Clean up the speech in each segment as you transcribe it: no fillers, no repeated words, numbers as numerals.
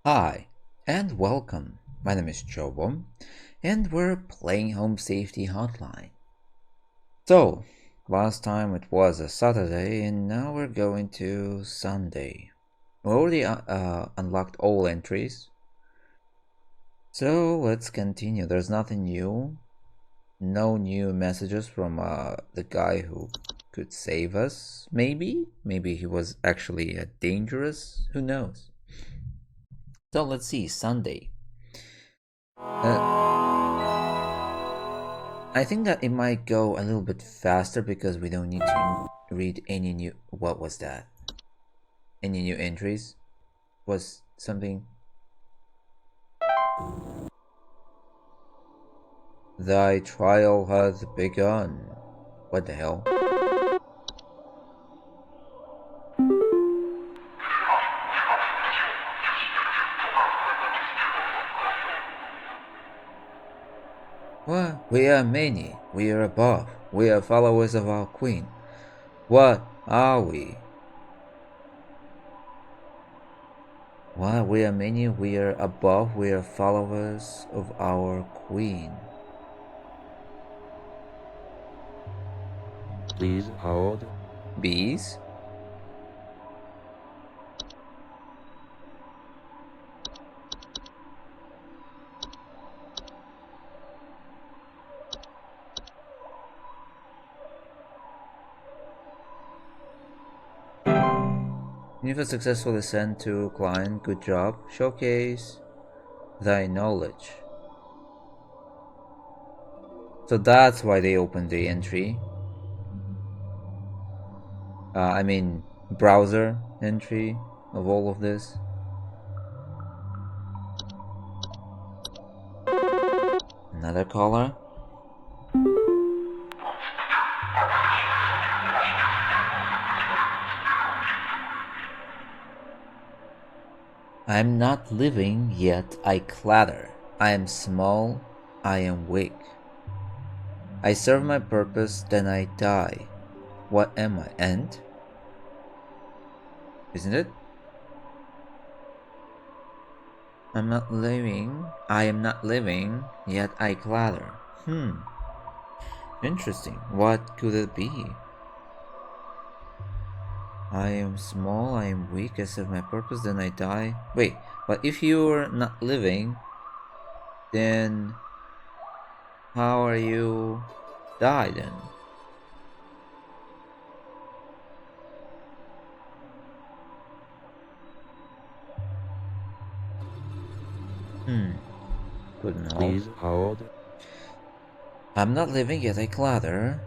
Hi, and welcome. My name is Jobom, and we're playing Home Safety Hotline. So, last time it was a Saturday, and now we're going to Sunday. We already unlocked all entries, so let's continue. There's nothing new, no new messages from the guy who could save us. Maybe he was actually dangerous. Who knows? So let's see. Sunday. I think that it might go a little bit faster because we don't need to read any new. What was that? Any new entries? Was something. Thy trial hath begun. What the hell? What? We are many. We are above. We are followers of our queen. What are we? What? We are many. We are above. We are followers of our queen. Please hold. Bees? If a successful sent to client, good job. Showcase thy knowledge. So that's why they opened the entry. I mean, browser entry of all of this. Another caller. I am not living, yet I clatter. I am small, I am weak. I serve my purpose, then I die. What am I? End? Isn't it? I'm not living. I am not living, yet I clatter. Interesting. What could it be? I am small, I am weak, I serve my purpose, then I die. Wait, but if you're not living, then how are you die then? Couldn't help. Please hold. I'm not living yet I clatter.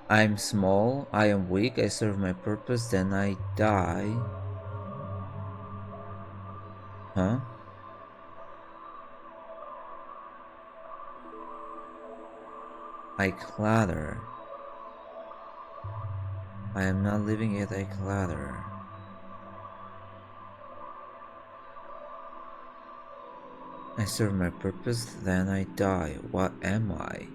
I'm small, I am weak, I serve my purpose, then I die. Huh? I clatter. I am not living yet I clatter. I serve my purpose, then I die. What am I?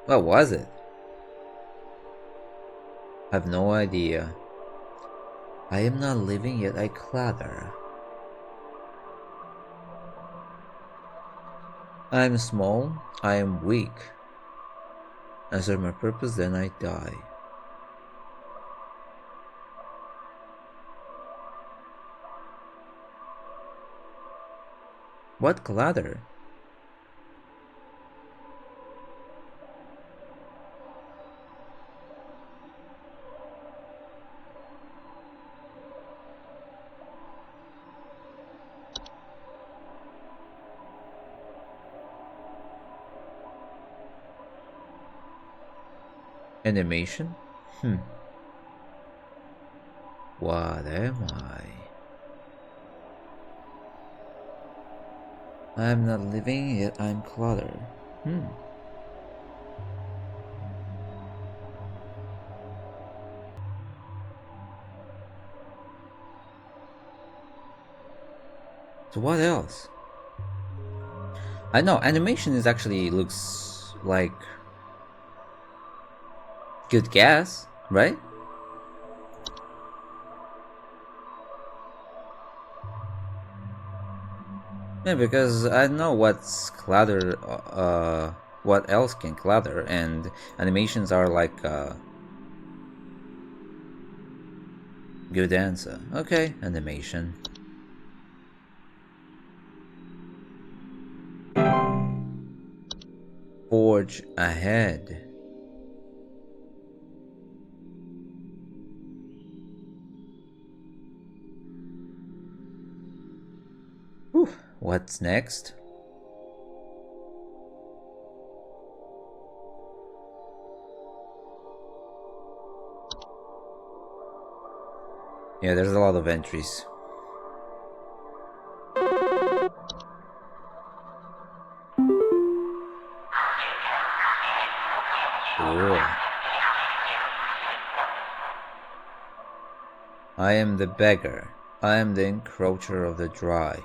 What was it? I have no idea. I am not living yet I clatter. I am small, I am weak. I serve my purpose, then I die. What clatter? Animation? What am I? I'm not living, yet I'm clutter. So what else? I know animation is actually looks like good guess, right? Yeah, because I know what's clutter, what else can clutter, and animations are like good answer. Okay, animation. Forge ahead. Whew. What's next? Yeah, there's a lot of entries. Ooh. I am the beggar. I am the encroacher of the dry.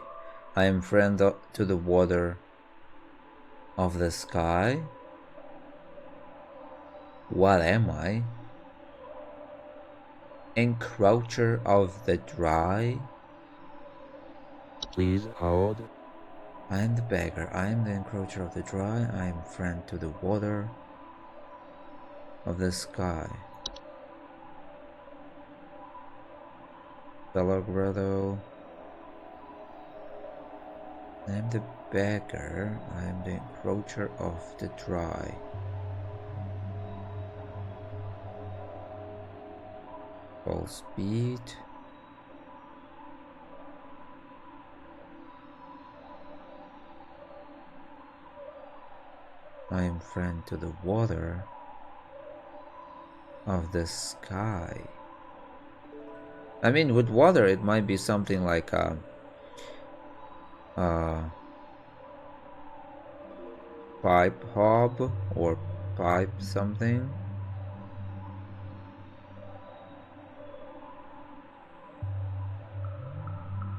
I am friend to the water of the sky. What am I? Encroacher of the dry. Please hold. I am the beggar. I am the encroacher of the dry. I am friend to the water of the sky. Belgrado. I am the beggar. I am the encroacher of the dry. Full speed. I am friend to the water of the sky. I mean, with water, it might be something like pipe hob or pipe something.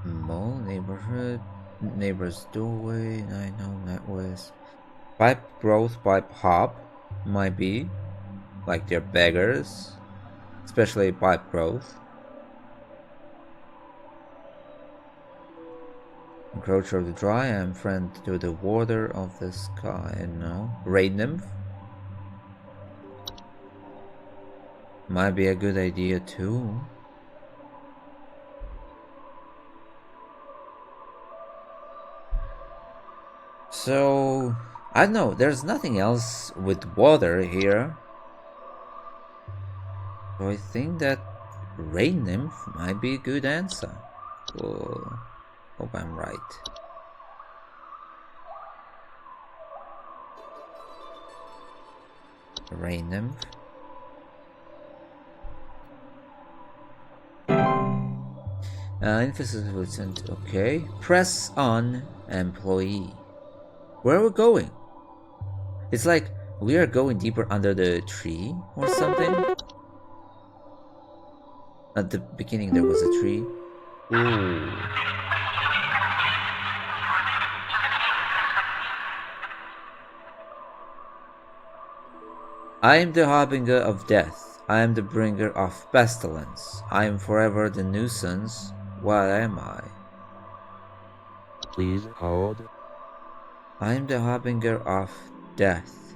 Mall neighborhood, neighbor's doorway. I know met with pipe growth, pipe hop might be like they're beggars, especially pipe growth. Encroacher of the dry, I am friend to the water of the sky. No, rain nymph might be a good idea too. So, I don't know, there's nothing else with water here. So I think that rain nymph might be a good answer. Oh, hope I'm right. Rain nymph. Emphasis listened. Okay. Press on employee. Where are we going? It's like we are going deeper under the tree or something. At the beginning there was a tree. Ooh. I am the harbinger of death. I am the bringer of pestilence. I am forever the nuisance. What am I? Please hold. I am the harbinger of death.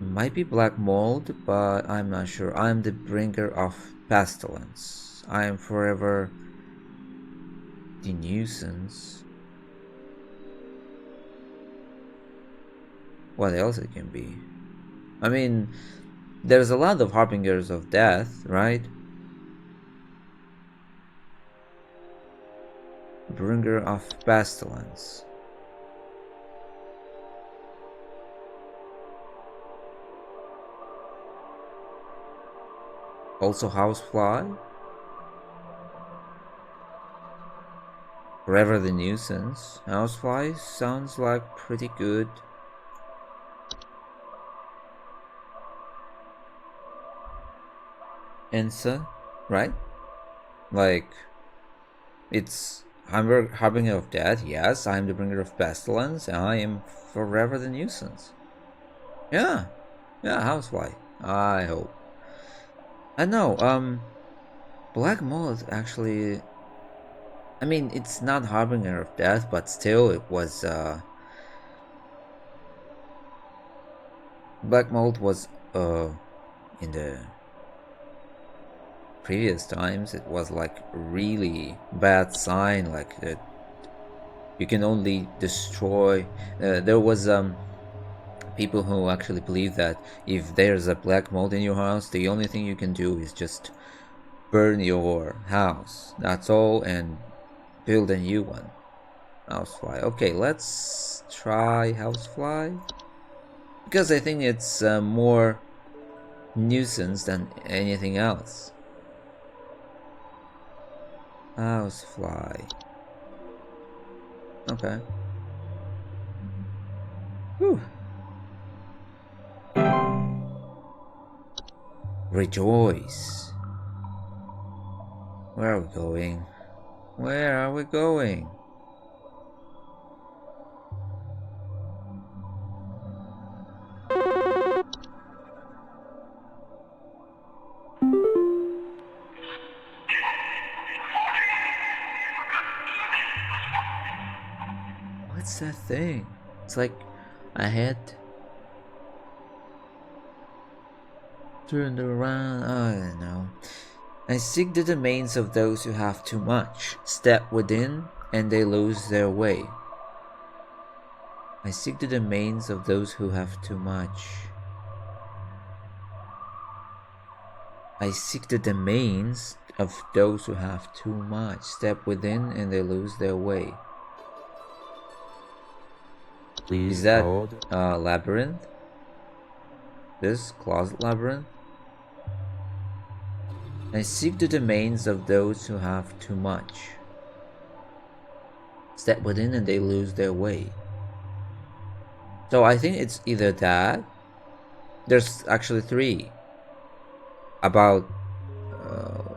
Might be black mold, but I'm not sure. I am the bringer of pestilence. I am forever the nuisance. What else it can be? I mean, there's a lot of harbingers of death, right? Bringer of pestilence. Also housefly. Forever the nuisance. Housefly sounds like pretty good. Answer, right? Like, it's harbinger of death. Yes, I am the bringer of pestilence. I am forever the nuisance. Yeah, housefly. I hope. I know. Black mold actually. I mean, it's not harbinger of death, but still, it was. Black mold was in the previous times. It was like really bad sign. Like that, you can only destroy. There was people who actually believe that if there's a black mold in your house, the only thing you can do is just burn your house. That's all, and build a new one. Housefly. Okay, let's try housefly because I think it's more nuisance than anything else. Housefly. Okay. Whew. Rejoice. Where are we going? Where are we going? What's that thing? It's like a head turned around. I don't know. I seek the domains of those who have too much. Step within, and they lose their way. I seek the domains of those who have too much. I seek the domains of those who have too much. Step within, and they lose their way. Please Is that hold. labyrinth? This closet labyrinth? I seek the domains of those who have too much. Step within and they lose their way. So I think it's either that. There's actually three. About,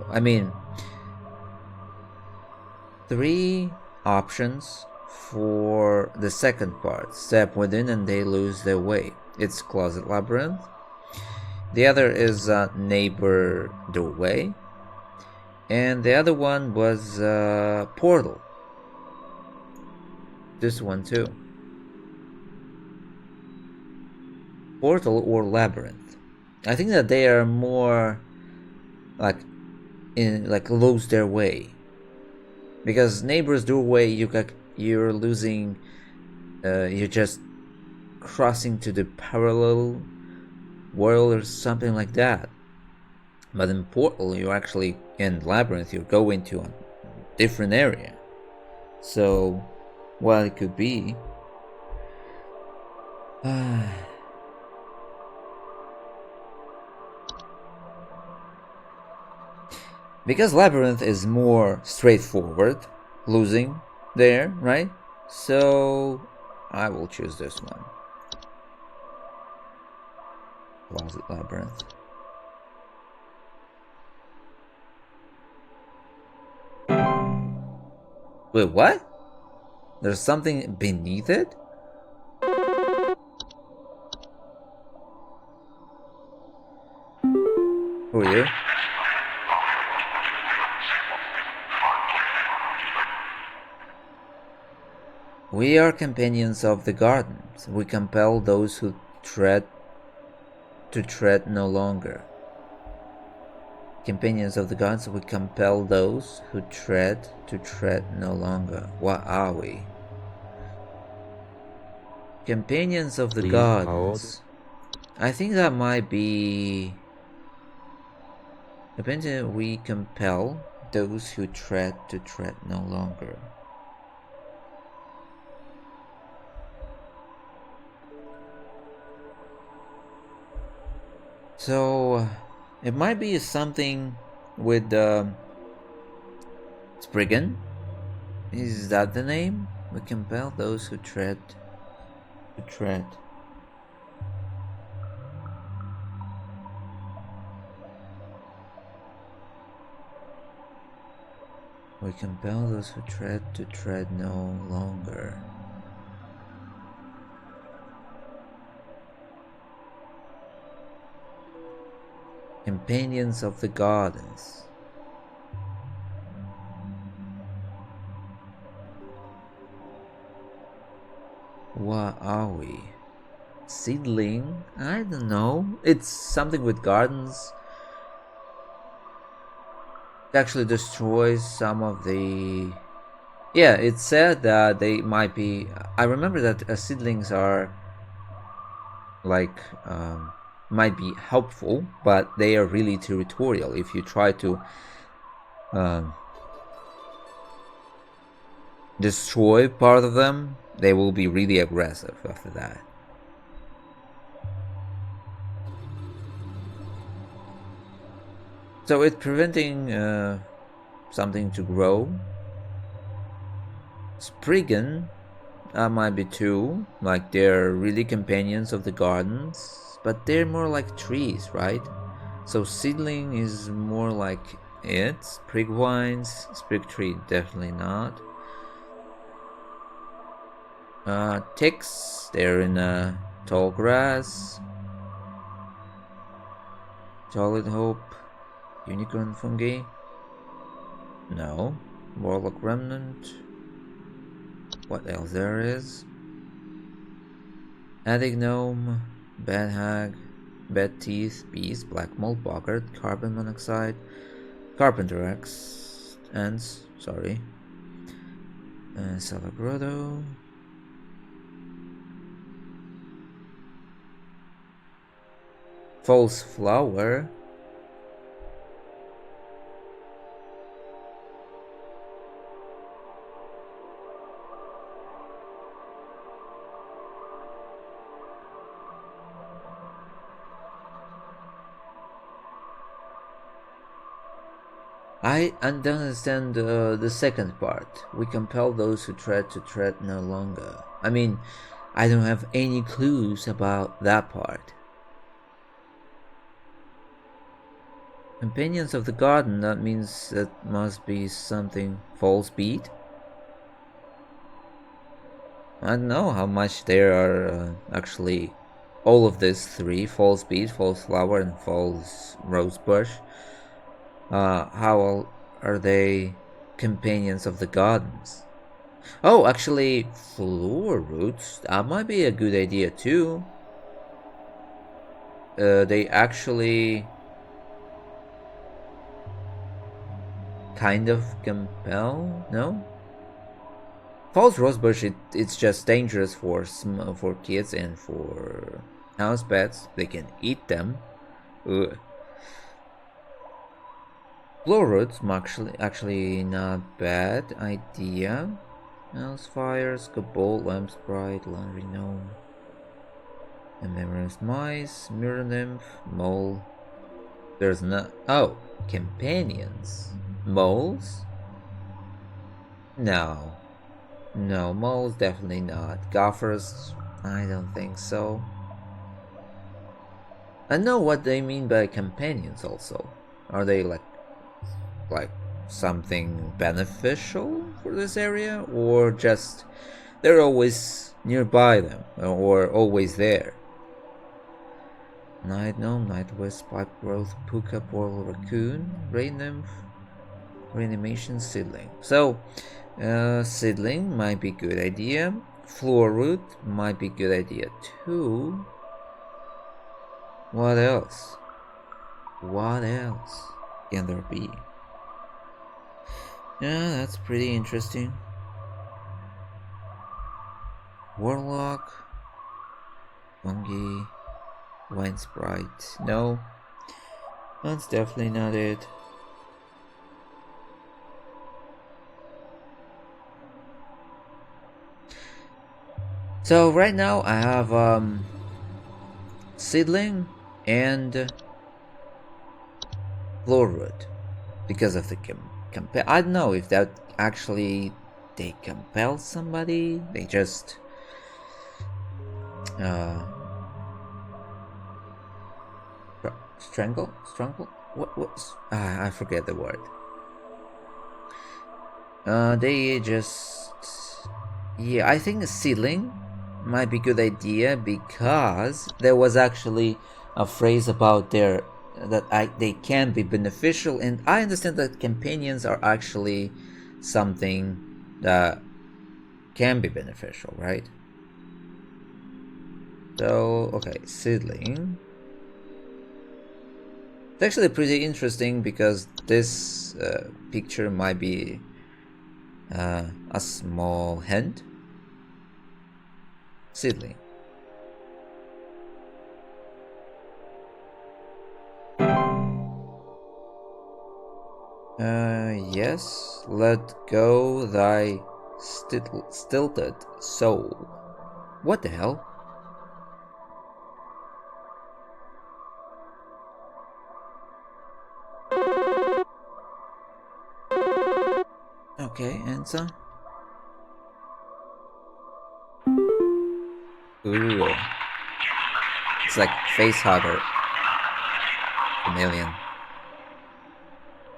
I mean, three options for the second part. Step within and they lose their way. It's closet labyrinth. The other is neighbor doorway. And the other one was portal. This one too. Portal or labyrinth. I think that they are more like lose their way. Because neighbor's doorway, you're losing. You're just crossing to the parallel world or something like that. But in portal, you're actually in labyrinth. You're going to a different area. So, well, it could be. Because labyrinth is more straightforward, losing there, right? So I will choose this one. Closet labyrinth. Wait, what? There's something beneath it? Who are you? We are companions of the gardens. We compel those who tread to tread no longer. Companions of the gods, we compel those who tread to tread no longer. What are we? Companions of the Please gods. hold. I think that might be. We compel those who tread to tread no longer. So it might be something with Spriggan. Is that the name? We compel those who tread to tread. We compel those who tread to tread no longer. Companions of the gardens. What are we? Seedling? I don't know. It's something with gardens. It actually destroys some of the... Yeah, it said that they might be... I remember that seedlings are like... might be helpful, but they are really territorial. If you try to destroy part of them, they will be really aggressive after that. So it's preventing something to grow. Spriggan might be too, like they're really companions of the gardens, but they're more like trees, right? So seedling is more like it. Sprig vines, sprig tree definitely not. Ticks, they're in tall grass. Solid hope, unicorn fungi. No, warlock remnant. What else there is? Attic gnome, bad hag, bad teeth, beast, black mold, boggart, carbon monoxide, carpenter axe, ants, sorry, Salagrotto, false flower. I don't understand the second part. We compel those who tread to tread no longer. I mean, I don't have any clues about that part. Companions of the garden, that means that must be something false beat. I don't know how much there are actually all of these three, false beet, false flower, and false rosebush. How are they companions of the gardens? Oh, actually, flower roots, that might be a good idea too. They actually kind of compel, no? False rosebush, it's just dangerous for kids and for house pets. They can eat them. Ugh. Blowroots, actually not bad idea. Mouse fires, Cobalt, Lamp Sprite, Laundry Gnome, Ephemerous Mice, Mirror Nymph, Mole. There's no... Oh, companions. Moles? No. No, moles definitely not. Gophers? I don't think so. I know what they mean by companions also. Are they like something beneficial for this area, or just they're always nearby them or always there? Night gnome, night wisp, pipe growth, puka, portal, raccoon, rain nymph, reanimation, seedling. So seedling might be good idea. Floor root might be good idea too. What else? What else can there be? Yeah, that's pretty interesting. Warlock, fungi, wine sprite. No, that's definitely not it. So right now I have seedling and floor root because of the I don't know if that actually they compel somebody? They just strangle? I forget the word. They just, yeah, I think sealing might be a good idea, because there was actually a phrase about they can be beneficial, and I understand that companions are actually something that can be beneficial, right? So, okay, seedling. It's actually pretty interesting, because this picture might be a small hint. Seedling. Yes, let go thy stilted soul. What the hell? Okay, answer. Ooh. It's like face hugger. Chameleon.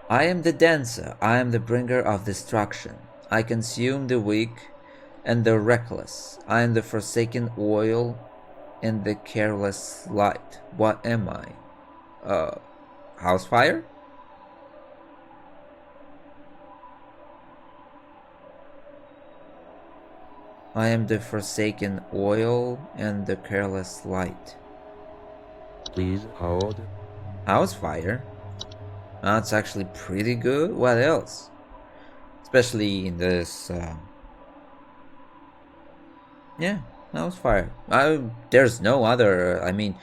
I am the dancer, I am the bringer of destruction. I consume the weak and the reckless. I am the forsaken oil and the careless light. What am I? House fire? I am the forsaken oil and the careless light. Please hold. House fire? That's actually pretty good. What else? Especially in this, yeah, house fire. There's no other, I mean,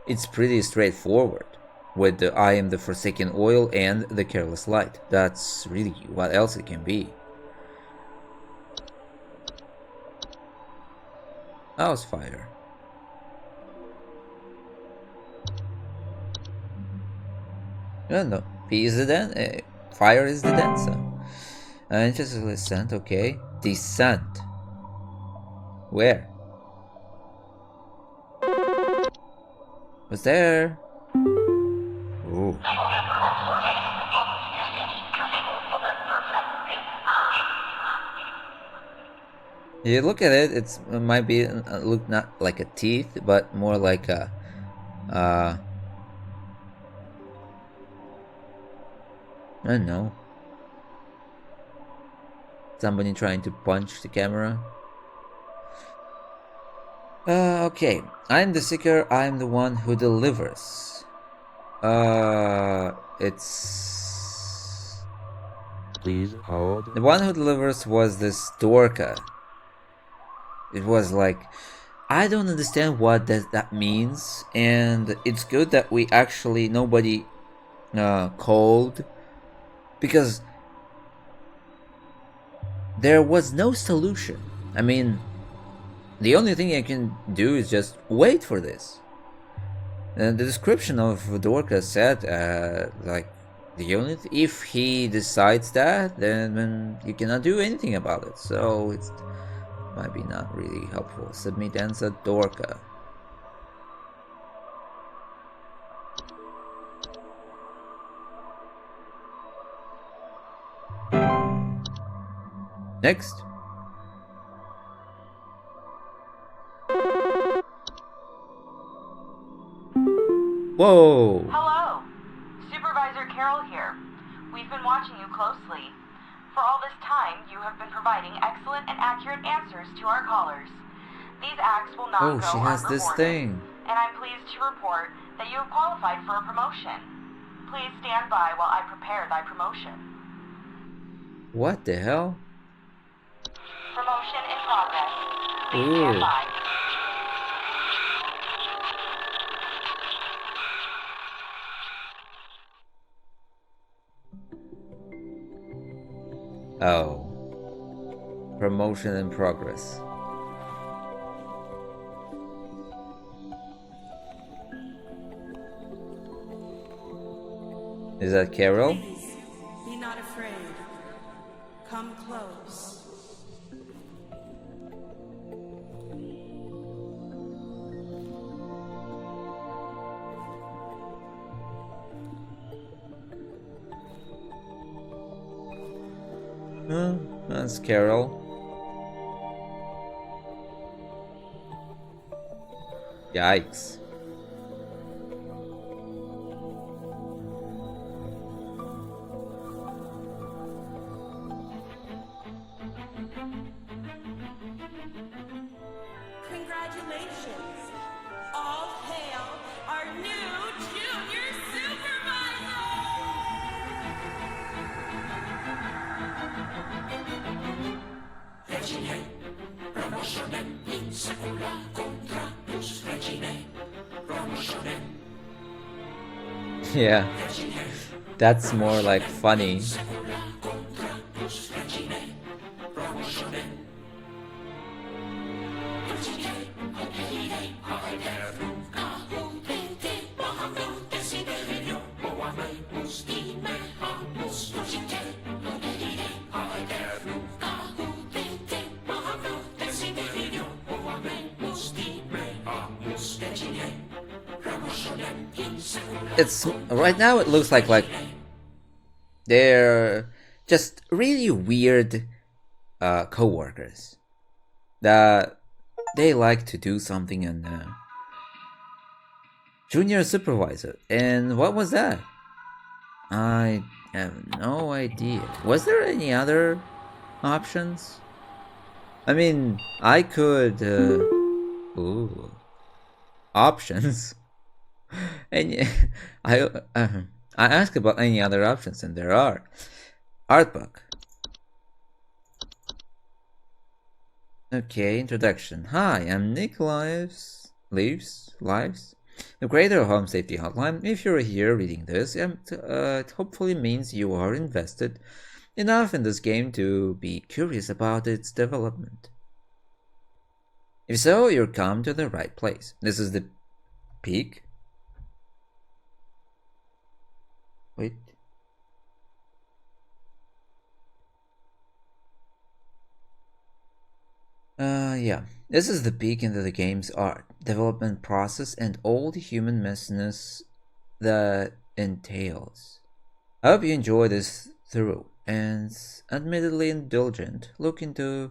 it's pretty straightforward with the I am the forsaken oil and the careless light. That's really what else it can be. House fire. No. P is the fire is the dancer. Interestingly descent, okay. Descent. Where? Was there? Ooh. You look at it, it might be look not like a teeth, but more like a I don't know. Somebody trying to punch the camera. Okay. I'm the seeker, I'm the one who delivers. It's... Please hold. The one who delivers was this Dorka. It was like, I don't understand what that means, and it's good that we actually, nobody called, because there was no solution. I mean, the only thing I can do is just wait for this. And the description of Dorka said, like, if he decides that, then you cannot do anything about it. So it might be not really helpful. Submit answer Dorka. Next. Whoa! Hello! Supervisor Carol here. We've been watching you closely. For all this time, you have been providing excellent and accurate answers to our callers. These acts will not go she has unrewarded, this thing. and I'm pleased to report that you have qualified for a promotion. Please stand by while I prepare thy promotion. What the hell? Promotion in progress. Please Ooh. stand by. Oh. Promotion in progress. Is that Carol? Please, be not afraid. Come close. That's Carol. Yikes. Congratulations! All hail our new junior supervisor! Regine, promotionen in secula contra plus Regine, promotionen. Yeah, that's more like funny. Secula contra plus Regine, promotionen. Regine, obedire, haeder, nunca, utente, mahalo, desiderio, oamemus, ime, hamus, Regine, obedire, haeder, nunca, utente, mahalo, desiderio, oamemus, ime, hamus, Regine, promotionen in secula. It's right now it looks like they're just really weird co-workers that they like to do something and junior supervisor. And what was that? I have no idea. Was there any other options? I mean, I could ooh, options. And I asked about any other options, and there are. Art book. Okay, introduction. Hi, I'm Nick Lives, the creator of Home Safety Hotline. If you're here reading this, it hopefully means you are invested enough in this game to be curious about its development. If so, you're come to the right place. This is the peak. Wait. Yeah. This is the peek into the game's art, development process, and all the human messiness that entails. I hope you enjoy this thorough and admittedly indulgent look into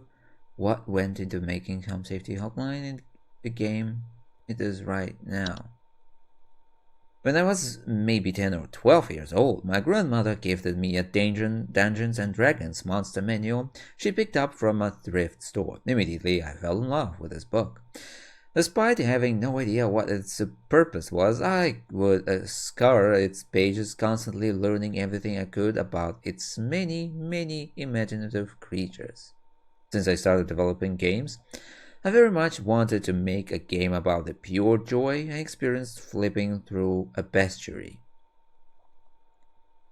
what went into making Home Safety Hotline in the game it is right now. When I was maybe 10 or 12 years old, my grandmother gifted me a Dungeons and Dragons monster manual she picked up from a thrift store. Immediately, I fell in love with this book. Despite having no idea what its purpose was, I would scour its pages, constantly learning everything I could about its many, many imaginative creatures. Since I started developing games, I very much wanted to make a game about the pure joy I experienced flipping through a bestiary.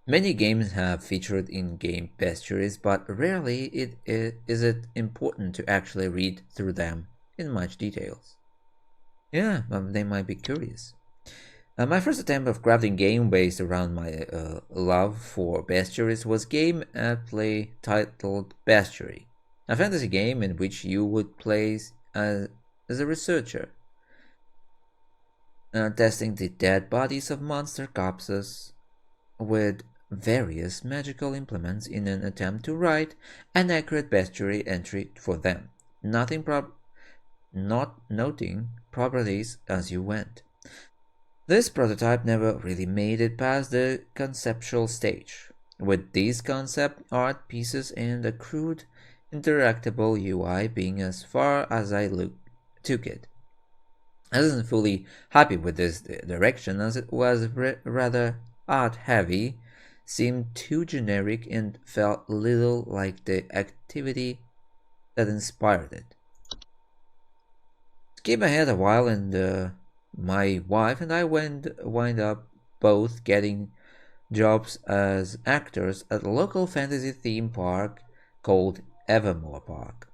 Many games have featured in-game bestiaries, but rarely is it important to actually read through them in much details. Yeah, they might be curious. My first attempt of crafting game based around my love for bestiaries was game aptly titled Bestiary, a fantasy game in which you would play as a researcher, testing the dead bodies of monster corpses with various magical implements in an attempt to write an accurate bestiary entry for them, not noting properties as you went. This prototype never really made it past the conceptual stage, with these concept art pieces and a crude interactable UI being as far as I took it. I wasn't fully happy with this direction, as it was rather art heavy, seemed too generic, and felt little like the activity that inspired it. Skip ahead a while, and my wife and I wind up both getting jobs as actors at a local fantasy theme park called Evermore Park,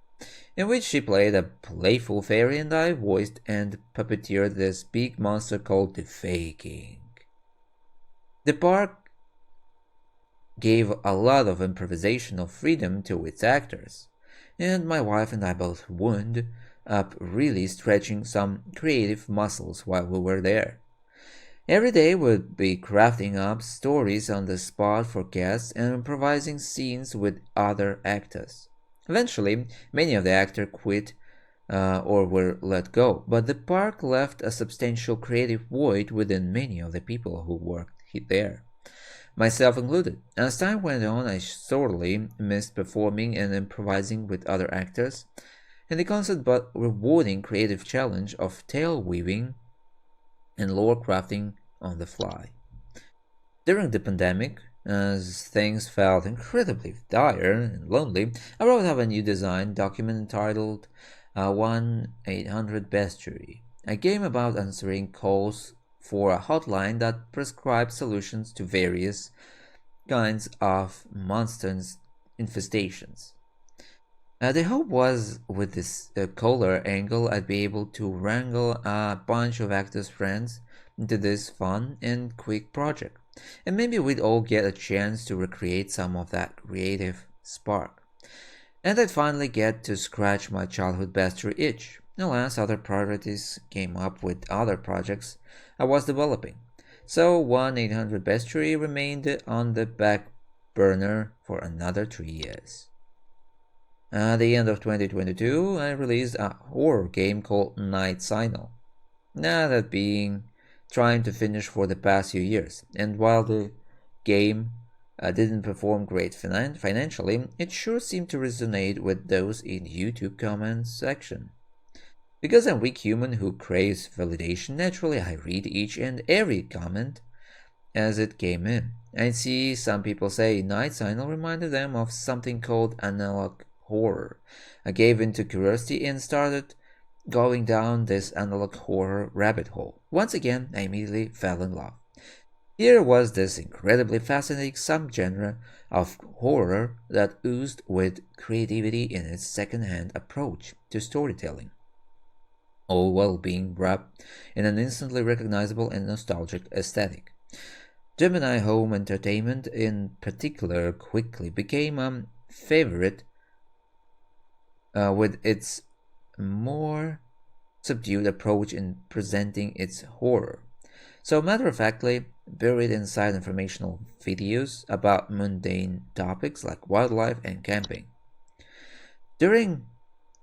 in which she played a playful fairy and I voiced and puppeteered this big monster called the Fey King. The park gave a lot of improvisational freedom to its actors, and my wife and I both wound up really stretching some creative muscles while we were there. Every day would be crafting up stories on the spot for guests and improvising scenes with other actors. Eventually, many of the actors quit or were let go, but the park left a substantial creative void within many of the people who worked there, myself included. As time went on, I sorely missed performing and improvising with other actors, and the constant but rewarding creative challenge of tale weaving and lore crafting on the fly. During the pandemic, as things felt incredibly dire and lonely, I wrote up a new design document entitled 1-800 Bestiary, a game about answering calls for a hotline that prescribes solutions to various kinds of monsters infestations. The hope was with this color angle I'd be able to wrangle a bunch of actors' friends into this fun and quick project, and maybe we'd all get a chance to recreate some of that creative spark. And I'd finally get to scratch my childhood bestiary itch. Alas, other priorities came up with other projects I was developing, so 1-800 Bestiary remained on the back burner for another 3 years. At the end of 2022, I released a horror game called Night Signal. Now that being trying to finish for the past few years, and while the game didn't perform great financially, it sure seemed to resonate with those in YouTube comments section. Because I'm a weak human who craves validation, naturally I read each and every comment as it came in. I see some people say Night Signal reminded them of something called analog horror. I gave into curiosity and started going down this analog horror rabbit hole. Once again, I immediately fell in love. Here was this incredibly fascinating subgenre of horror that oozed with creativity in its second-hand approach to storytelling, all while being wrapped in an instantly recognizable and nostalgic aesthetic. Gemini Home Entertainment in particular quickly became a favorite with its more subdued approach in presenting its horror. So matter-of-factly, buried inside informational videos about mundane topics like wildlife and camping. During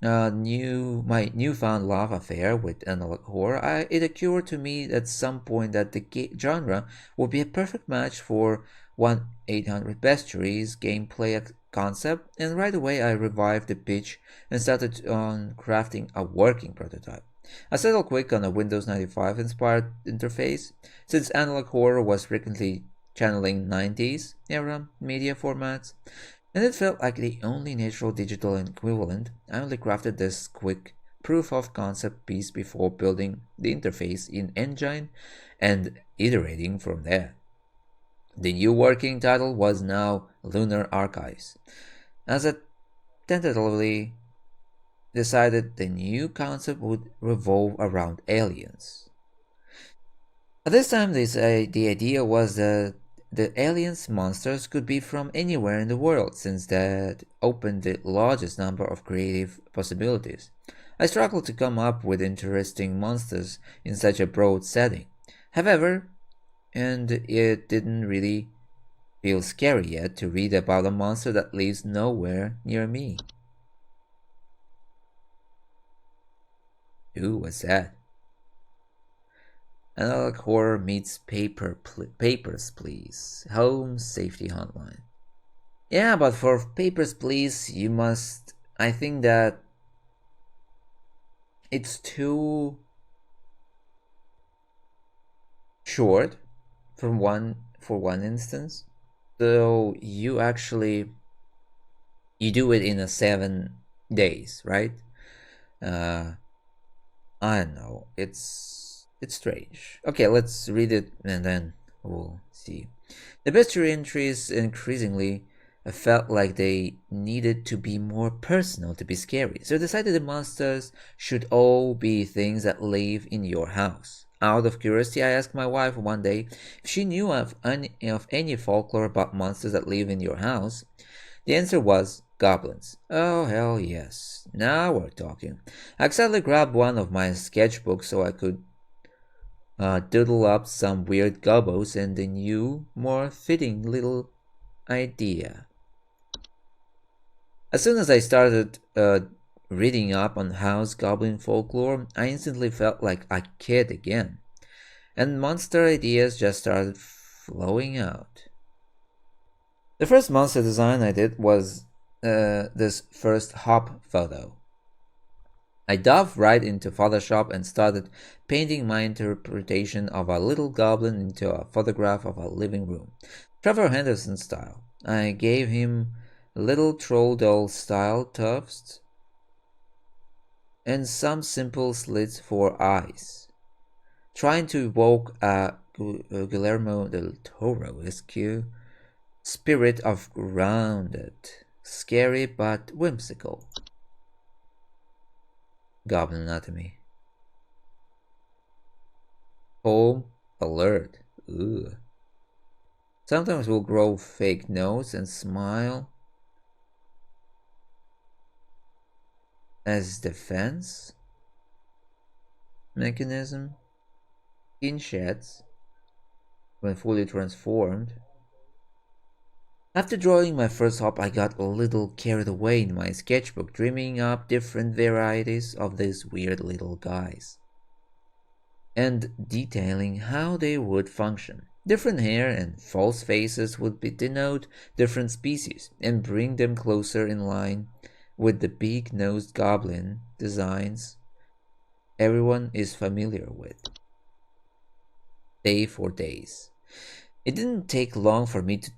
my newfound love affair with analog horror, it occurred to me at some point that the genre would be a perfect match for 1-800 Bestiary's gameplay concept, and right away I revived the pitch and started on crafting a working prototype. I settled quick on a Windows 95 inspired interface, since analog horror was frequently channeling 90s era media formats, and it felt like the only natural digital equivalent. I only crafted this quick proof of concept piece before building the interface in Engine and iterating from there. The new working title was now Lunar Archives, as I tentatively decided the new concept would revolve around aliens. At this time, the idea was that the aliens monsters could be from anywhere in the world, since that opened the largest number of creative possibilities. I struggled to come up with interesting monsters in such a broad setting. However, and it didn't really feel scary yet to read about a monster that lives nowhere near me. Who was that? Analog horror meets papers, please. Home safety hotline. Yeah, but for papers, please, you must. I think that it's too short for one instance. So you do it in 7 days, right? I don't know. It's strange. Okay, let's read it and then we'll see. The bestiary entries increasingly felt like they needed to be more personal to be scary, so I decided the monsters should all be things that live in your house. Out of curiosity, I asked my wife one day if she knew of any folklore about monsters that live in your house. The answer was goblins. Oh, hell yes. Now we're talking. I excitedly grabbed one of my sketchbooks so I could doodle up some weird gobos and a new, more fitting little idea. As soon as I started reading up on house goblin folklore, I instantly felt like a kid again, and monster ideas just started flowing out. The first monster design I did was this first hop photo. I dove right into Photoshop and started painting my interpretation of a little goblin into a photograph of a living room, Trevor Henderson style. I gave him little troll doll style tufts and some simple slits for eyes, trying to evoke a Guillermo del Toro-esque spirit of grounded, scary but whimsical goblin anatomy. Home alert. Ugh. Sometimes we'll grow fake nose and smile as defense mechanism. Skin sheds when fully transformed. After drawing my first hop, I got a little carried away in my sketchbook, dreaming up different varieties of these weird little guys, and detailing how they would function. Different hair and false faces would denote different species, and bring them closer in line with the big-nosed goblin designs everyone is familiar with. Day for days. It didn't take long for me to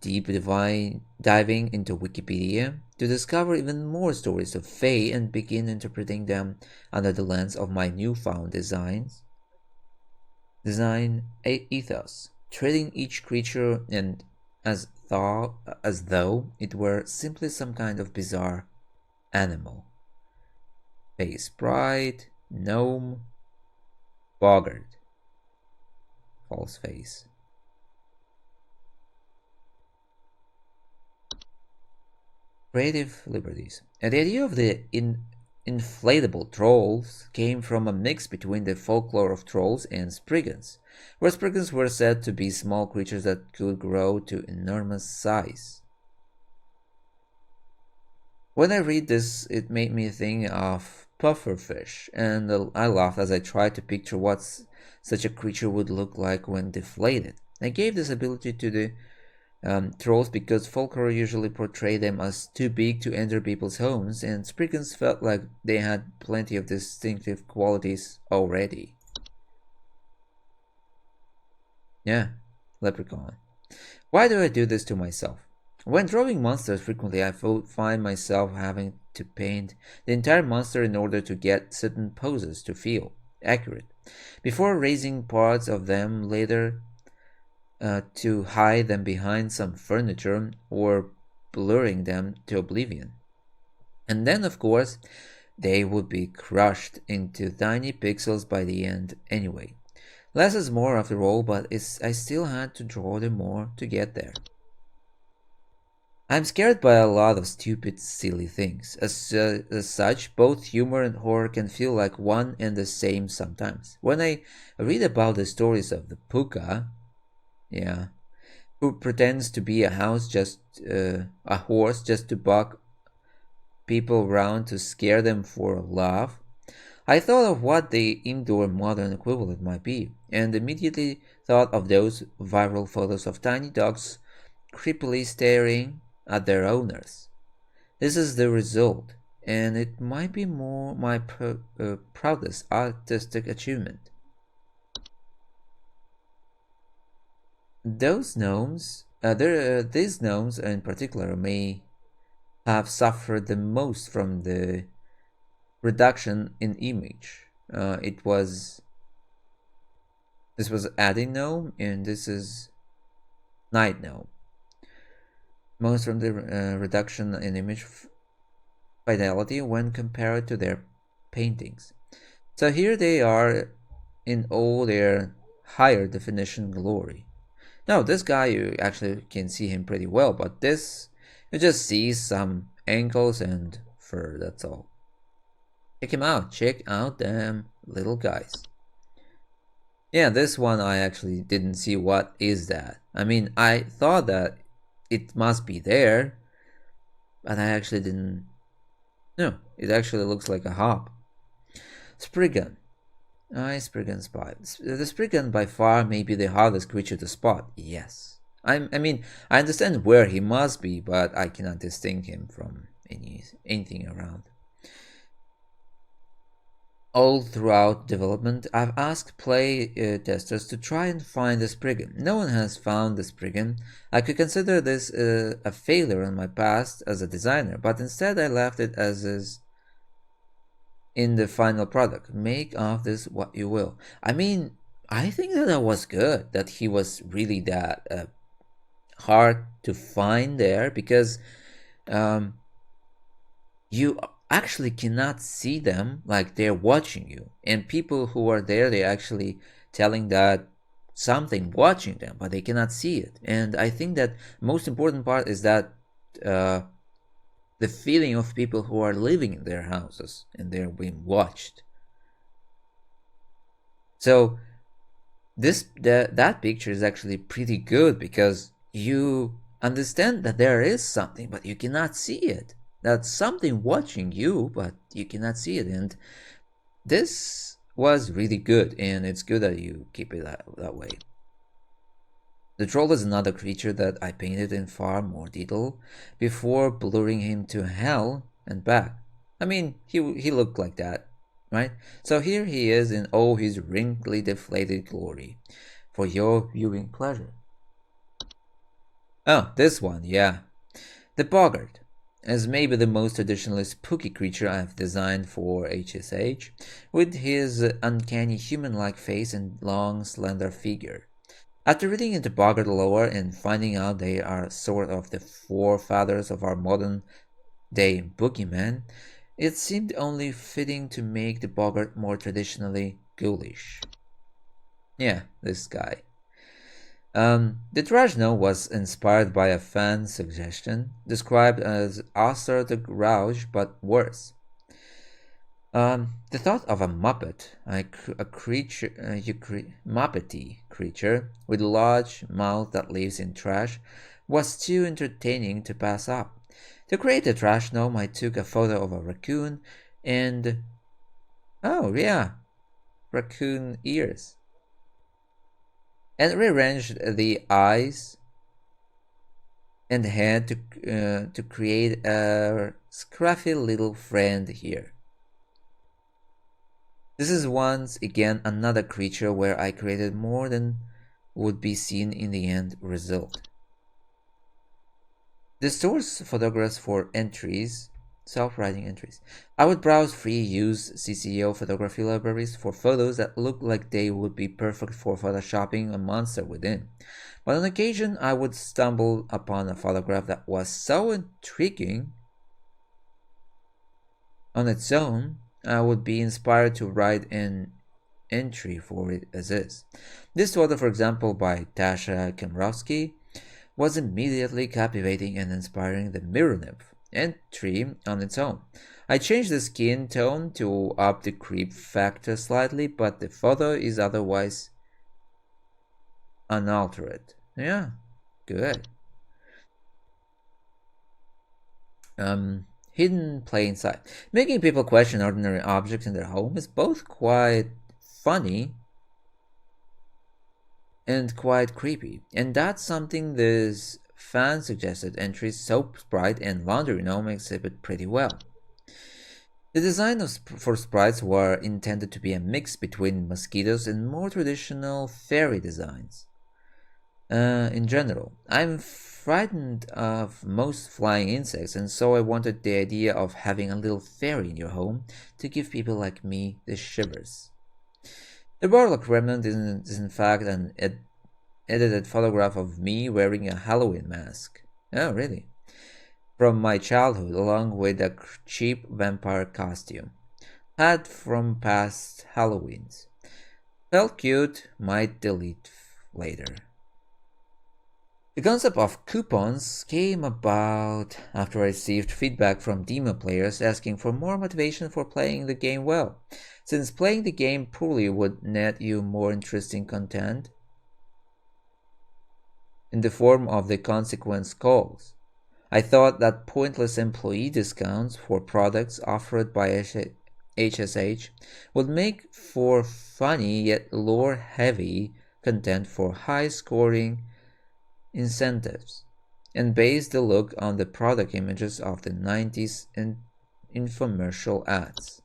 diving into Wikipedia to discover even more stories of Fae and begin interpreting them under the lens of my newfound design ethos, treating each creature and as though it were simply some kind of bizarre animal. Fae sprite, gnome, boggart, false face. Creative liberties. And the idea of the inflatable trolls came from a mix between the folklore of trolls and spriggans, where spriggans were said to be small creatures that could grow to enormous size. When I read this, it made me think of pufferfish, and I laughed as I tried to picture what such a creature would look like when deflated. I gave this ability to the trolls because folklore usually portray them as too big to enter people's homes, and spriggans felt like they had plenty of distinctive qualities already. Yeah, leprechaun. Why do I do this to myself? When drawing monsters, frequently I find myself having to paint the entire monster in order to get certain poses to feel accurate, before raising parts of them later to hide them behind some furniture or blurring them to oblivion. And then, of course, they would be crushed into tiny pixels by the end anyway. Less is more after all, but I still had to draw them more to get there. I'm scared by a lot of stupid, silly things. As such, both humor and horror can feel like one and the same sometimes. When I read about the stories of the puka, who pretends to be a horse just to buck people around to scare them for a laugh, I thought of what the indoor modern equivalent might be, and immediately thought of those viral photos of tiny dogs creepily staring at their owners. This is the result, and it might be more my proudest artistic achievement. These gnomes in particular may have suffered the most from the reduction in image. This was Adding gnome, and this is Night gnome. Most from the reduction in image fidelity when compared to their paintings. So here they are in all their higher definition glory. Now this guy, you actually can see him pretty well, but this, you just see some ankles and fur, that's all. Check him out, check out them little guys. Yeah, this one I actually didn't see what is that. I mean, I thought that it must be there, but I actually didn't. No, it actually looks like a hop. Spriggan. Spriggan spot. The Spriggan by far may be the hardest creature to spot. Yes. I mean, I understand where he must be, but I cannot distinguish him from anything around. All throughout development, I've asked play testers to try and find the Spriggan. No one has found the Spriggan. I could consider this a failure on my past as a designer, but instead I left it as is in the final product. Make of this what you will. I mean, I think that was good, that he was really that hard to find there, because um, you actually cannot see them, like they're watching you, and people who are there, they're actually telling that something watching them, but they cannot see it. And I think that most important part is that uh, the feeling of people who are living in their houses and they're being watched. So that picture is actually pretty good, because you understand that there is something, but you cannot see it. That's something watching you, but you cannot see it. And this was really good, and it's good that you keep it that way. The troll is another creature that I painted in far more detail before blurring him to hell and back. I mean, he looked like that, right? So here he is in all his wrinkly deflated glory, for your viewing pleasure. Oh, this one, yeah. The boggart is maybe the most traditionally spooky creature I've designed for HSH, with his uncanny human-like face and long, slender figure. After reading into boggart lore and finding out they are sort of the forefathers of our modern-day boogeyman, it seemed only fitting to make the boggart more traditionally ghoulish. Yeah, this guy. The Trajno was inspired by a fan suggestion, described as Arthur the Grouch, but worse. The thought of a Muppet, a creature, Muppety creature with a large mouth that lives in trash, was too entertaining to pass up. To create the trash gnome, I took a photo of a raccoon and, oh yeah, raccoon ears, and rearranged the eyes and head to create a scruffy little friend here. This is once again another creature where I created more than would be seen in the end result. The source photographs for entries, self-writing entries. I would browse free use CCO photography libraries for photos that look like they would be perfect for photoshopping a monster within. But on occasion I would stumble upon a photograph that was so intriguing on its own, I would be inspired to write an entry for it as is. This photo, for example, by Tasha Kamrowski, was immediately captivating and inspiring the mirror nymph entry on its own. I changed the skin tone to up the creep factor slightly, but the photo is otherwise unaltered. Yeah, good. Hidden plain sight. Making people question ordinary objects in their home is both quite funny and quite creepy. And that's something this fan suggested entries Soap Sprite and Laundry Gnome exhibit pretty well. The design for sprites were intended to be a mix between mosquitoes and more traditional fairy designs. In general, I'm frightened of most flying insects, and so I wanted the idea of having a little fairy in your home to give people like me the shivers. The Warlock Remnant is in fact an edited photograph of me wearing a Halloween mask. Oh, really? From my childhood, along with a cheap vampire costume. Had from past Halloweens. Felt cute, might delete later. The concept of coupons came about after I received feedback from demo players asking for more motivation for playing the game well, since playing the game poorly would net you more interesting content in the form of the consequence calls. I thought that pointless employee discounts for products offered by HSH would make for funny yet lore-heavy content for high-scoring incentives, and based the look on the product images of the 90s infomercial ads.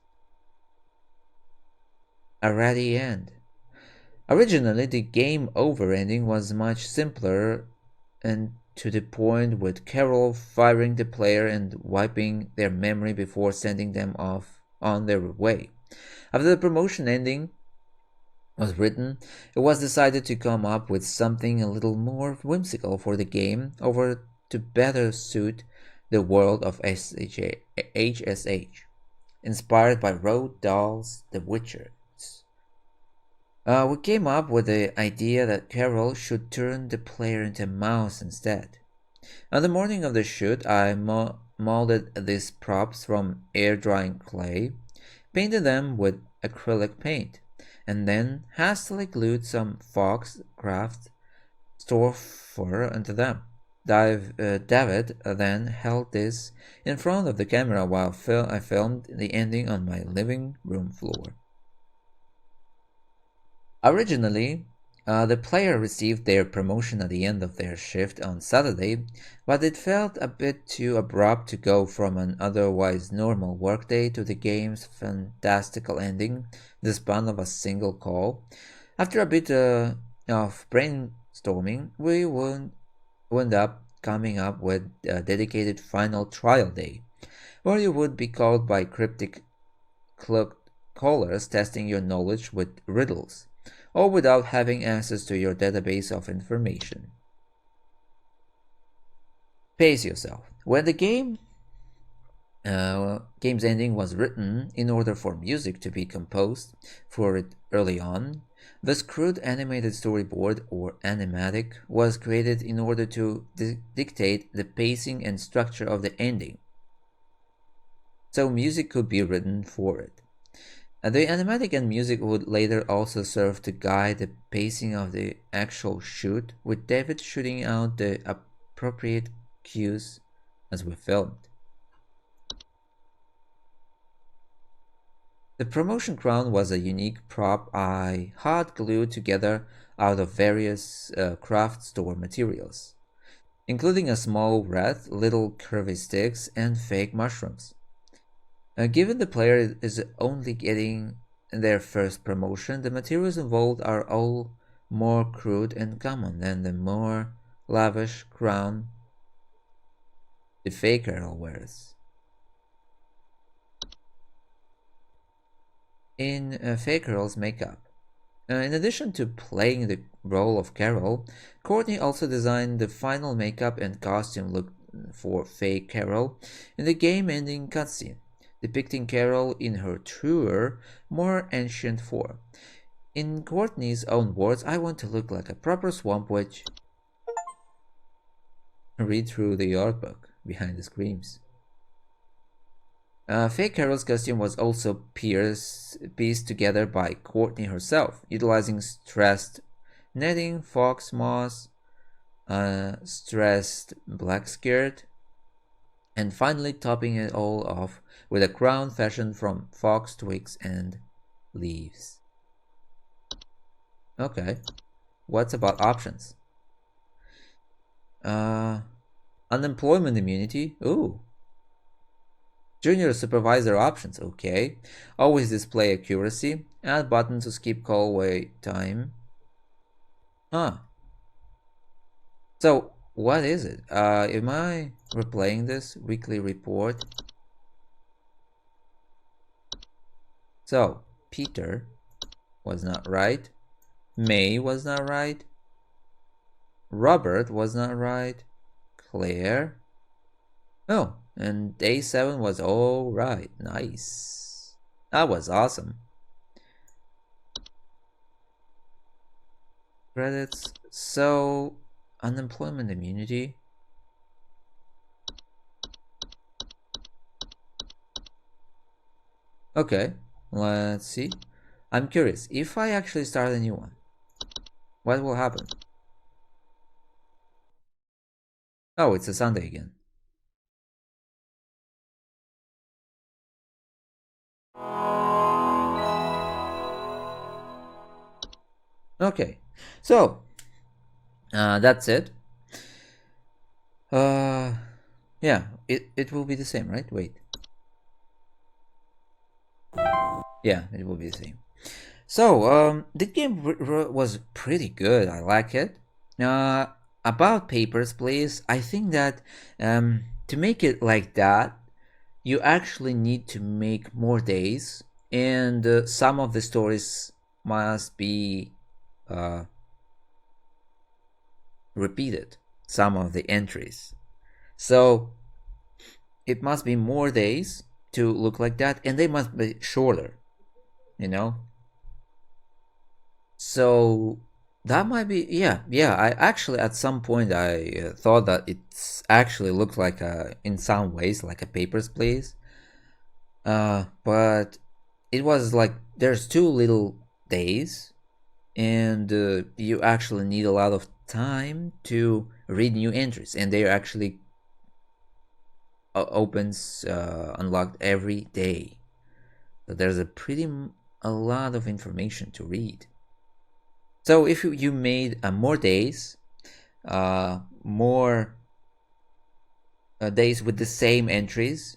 A ready end. Originally, the game over ending was much simpler and to the point, with Carol firing the player and wiping their memory before sending them off on their way. After the promotion ending was written, it was decided to come up with something a little more whimsical for the game, over to better suit the world of HSH, inspired by Roald Dahl's The Witcher. We came up with the idea that Carol should turn the player into a mouse instead. On the morning of the shoot, I molded these props from air drying clay, painted them with acrylic paint, and then hastily glued some Foxcraft store fur onto them. David then held this in front of the camera while I filmed the ending on my living room floor. Originally, the player received their promotion at the end of their shift on Saturday, but it felt a bit too abrupt to go from an otherwise normal workday to the game's fantastical ending in the span of a single call. After a bit of brainstorming, we wound up coming up with a dedicated final trial day, where you would be called by cryptic cloaked callers testing your knowledge with riddles, or without having access to your database of information. Pace yourself. When the game's ending was written in order for music to be composed for it early on, the crude animated storyboard, or animatic, was created in order to dictate the pacing and structure of the ending, so music could be written for it. The animatic and music would later also serve to guide the pacing of the actual shoot, with David shooting out the appropriate cues as we filmed. The promotion crown was a unique prop I hot glued together out of various craft store materials, including a small wreath, little curvy sticks, and fake mushrooms. Given the player is only getting their first promotion, the materials involved are all more crude and common than the more lavish crown the fake Carol wears. In fake Carol's makeup. In addition to playing the role of Carol, Courtney also designed the final makeup and costume look for fake Carol in the game-ending cutscene, depicting Carol in her truer, more ancient form. In Courtney's own words, "I want to look like a proper swamp witch." Read through the art book behind the screams. Fake Carol's costume was also pieced together by Courtney herself, utilizing stressed netting, fox moss, stressed black skirt, and finally topping it all off with a crown fashioned from fox twigs and leaves. Okay, what's about options? Unemployment immunity. Ooh. Junior supervisor options. Okay. Always display accuracy. Add button to skip call wait time. Huh. So, what is it? Am I replaying this weekly report? So, Peter was not right. May was not right. Robert was not right. Claire. Oh, and day 7 was all right. Nice. That was awesome. Credits. So, unemployment immunity. Okay, let's see. I'm curious, if I actually start a new one, what will happen? Oh, it's a Sunday again. Okay, so that's it. Yeah, it will be the same, right? Wait. Yeah, it will be the same. So, the game was pretty good. I like it. Uh, about Papers, Please, I think that to make it like that, you actually need to make more days, and some of the stories must be uh, repeated. Some of the entries. So it must be more days to look like that, and they must be shorter. You know, so that might be, yeah. I actually at some point I thought that it's actually looked like a, in some ways, like a Papers, Please. But it was like there's too little days, and you actually need a lot of time to read new entries, and they are actually opens unlocked every day. So there's a lot of information to read. So if you made more days, more days with the same entries,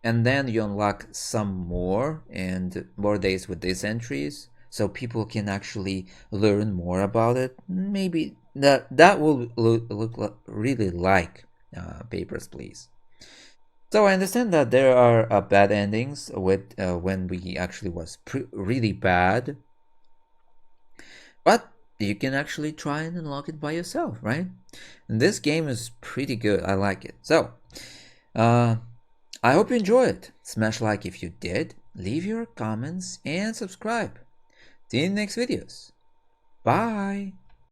and then you unlock some more and more days with these entries, so people can actually learn more about it. Maybe that will look really like Papers, Please. So I understand that there are bad endings with when we actually was really bad, but you can actually try and unlock it by yourself, right? And this game is pretty good. I like it. So, I hope you enjoy it. Smash like if you did, leave your comments and subscribe. See you in the next videos. Bye!